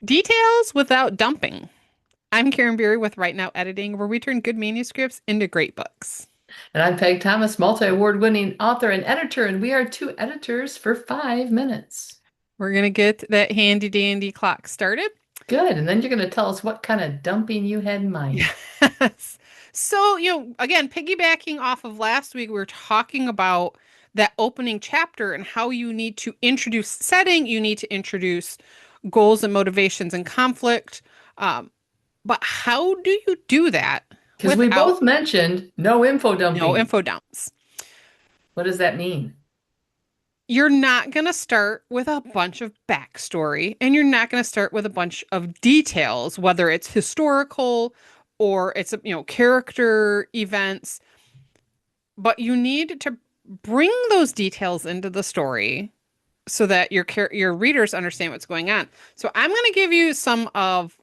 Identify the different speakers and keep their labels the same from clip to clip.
Speaker 1: Details without dumping. I'm Karen Beery with Right Now Editing, where we turn good manuscripts into great books.
Speaker 2: And I'm Peg Thomas, multi-award winning author and editor, and we are two editors for 5 minutes.
Speaker 1: We're going to get that handy dandy clock started.
Speaker 2: Good. And then you're going to tell us what kind of dumping you had in mind.
Speaker 1: Yes. So, again, piggybacking off of last week, we were talking about that opening chapter and how you need to introduce setting, you need to introduce goals and motivations and conflict. Um, but how do you do that
Speaker 2: Because we
Speaker 1: without
Speaker 2: both mentioned no info
Speaker 1: no
Speaker 2: dumping.
Speaker 1: info dumps?
Speaker 2: What does that mean?
Speaker 1: You're not going to start with a bunch of backstory and you're not going to start with a bunch of details, whether it's historical or it's, character events, but you need to bring those details into the story so that your readers understand what's going on. So I'm going to give you some of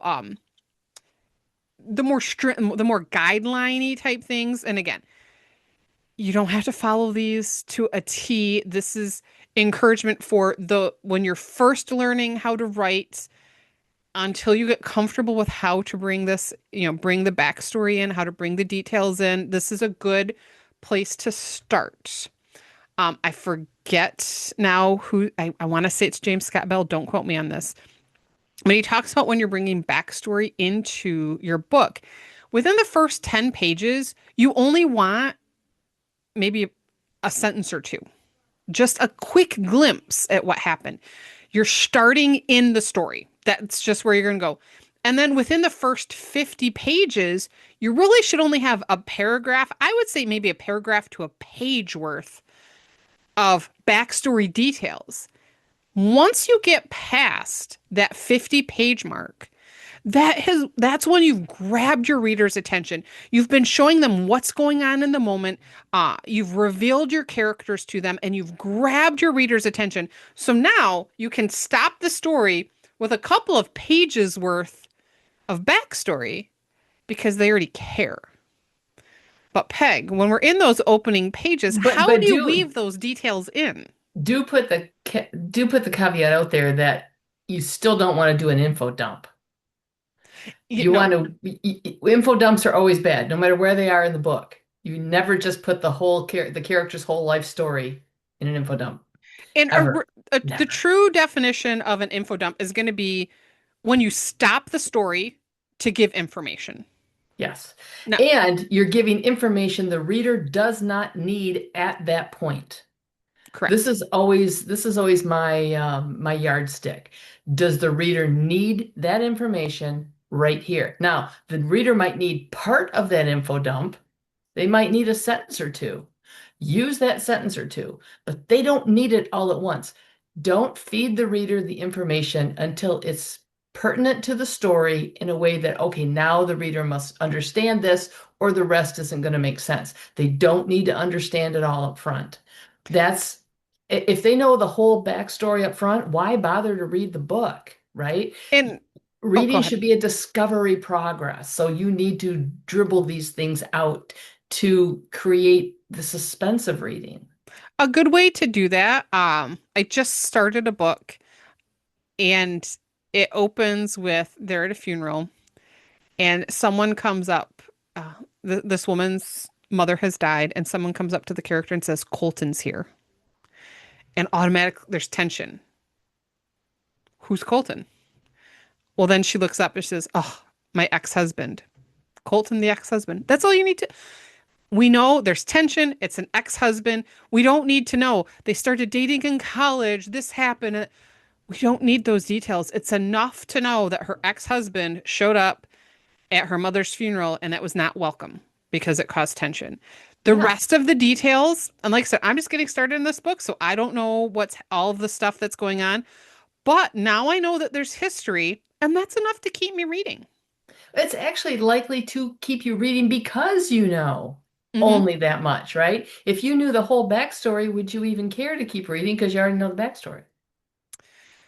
Speaker 1: the more guideliney type things. And again, you don't have to follow these to a T. This is encouragement for the when you're first learning how to write until you get comfortable with how to bring this, bring the backstory in, how to bring the details in. This is a good place to start. I forget now who I want to say it's James Scott Bell. Don't quote me on this. But he talks about when you're bringing backstory into your book. Within the first 10 pages, you only want maybe a sentence or two, just a quick glimpse at what happened. You're starting in the story. That's just where you're going to go. And then within the first 50 pages, you really should only have a paragraph. I would say maybe a paragraph to a page worth of backstory details. Once you get past that 50-page mark, that's when you've grabbed your reader's attention. You've been showing them what's going on in the moment. You've revealed your characters to them and you've grabbed your reader's attention. So now you can stop the story with a couple of pages worth of backstory because they already care. But Peg, when we're in those opening pages,
Speaker 2: But
Speaker 1: how
Speaker 2: but
Speaker 1: do you
Speaker 2: do
Speaker 1: weave those details in?
Speaker 2: do put the caveat out there that you still don't want to do an info dump. You
Speaker 1: No,
Speaker 2: want info dumps are always bad, no matter where they are in the book. You never just put the character's whole life story in an info dump.
Speaker 1: and
Speaker 2: Ever.
Speaker 1: the
Speaker 2: Never.
Speaker 1: true definition of an info dump is going to be when you stop the story to give information.
Speaker 2: Yes.
Speaker 1: No,
Speaker 2: And you're giving information the reader does not need at that point.
Speaker 1: correct.
Speaker 2: This is always my yardstick. Does the reader need that information right here? Now, the reader might need part of that info dump. They might need a sentence or two. Use that sentence or two, but they don't need it all at once. Don't feed the reader the information until it's pertinent to the story in a way that, okay, now the reader must understand this or the rest isn't going to make sense. They don't need to understand it all up front. That's if they know the whole backstory up front, why bother to read the book, right?
Speaker 1: And oh, go
Speaker 2: Reading
Speaker 1: ahead.
Speaker 2: should be a discovery progress. So you need to dribble these things out to create the suspense of reading.
Speaker 1: A good way to do that. I just started a book, and it opens with they're at a funeral, and someone comes up. This woman's mother has died, and someone comes up to the character and says, "Colton's here," and automatically there's tension. Who's Colton? Well, then she looks up and she says, "Oh, my ex-husband." Colton, the ex-husband. That's all you need to. We know there's tension. It's an ex-husband. We don't need to know they started dating in college. This happened. We don't need those details. It's enough to know that her ex-husband showed up at her mother's funeral and that was not welcome because it caused tension. The
Speaker 2: Yeah.
Speaker 1: rest of the details, and like I said, I'm just getting started in this book, so I don't know what's all of the stuff that's going on. But now I know that there's history, and that's enough to keep me reading.
Speaker 2: It's actually likely to keep you reading because you know
Speaker 1: Hmm.
Speaker 2: only that much, right? If you knew the whole backstory, would you even care to keep reading because you already know the backstory,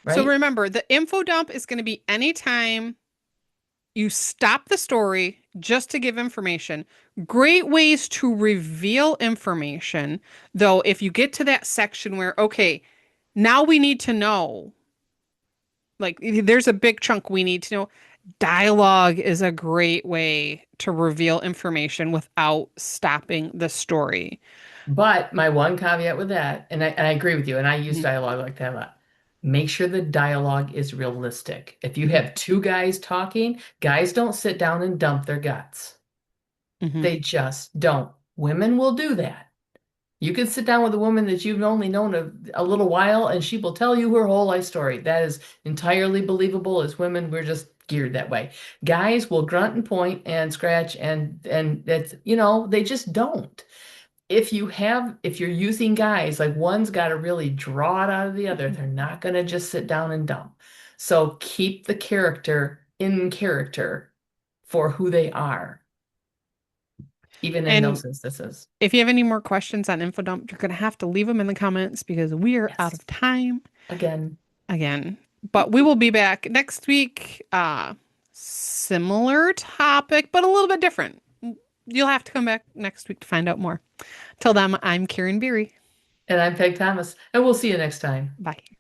Speaker 1: So
Speaker 2: right?
Speaker 1: remember, the info dump is going to be anytime you stop the story just to give information. Great ways to reveal information, though, if you get to that section where, okay, now we need to know Like there's a big chunk we need to know. Dialogue is a great way to reveal information without stopping the story.
Speaker 2: But my one caveat with that, and I agree with you, and I use
Speaker 1: Mhm,
Speaker 2: dialogue like that a lot. Make sure the dialogue is realistic. If you
Speaker 1: mhm,
Speaker 2: have two guys talking, guys don't sit down and dump their guts.
Speaker 1: mhm.
Speaker 2: They just don't. Women will do that. You can sit down with a woman that you've only known a little while, and she will tell you her whole life story. That is entirely believable. As women, we're just geared that way. Guys will grunt and point and scratch, and that's, they just don't. If you're using guys, like one's got to really draw it out of the other. They're not going to just sit down and dump. So keep the character in character for who they are, even in
Speaker 1: And
Speaker 2: those instances.
Speaker 1: if you have any more questions on InfoDump, you're going to have to leave them in the comments because we are out
Speaker 2: Yes.
Speaker 1: of time
Speaker 2: Again.
Speaker 1: again. But we will be back next week. Similar topic, but a little bit different. You'll have to come back next week to find out more. Till then, I'm Karen Beery.
Speaker 2: And I'm Peg Thomas, and we'll see you next time.
Speaker 1: Bye.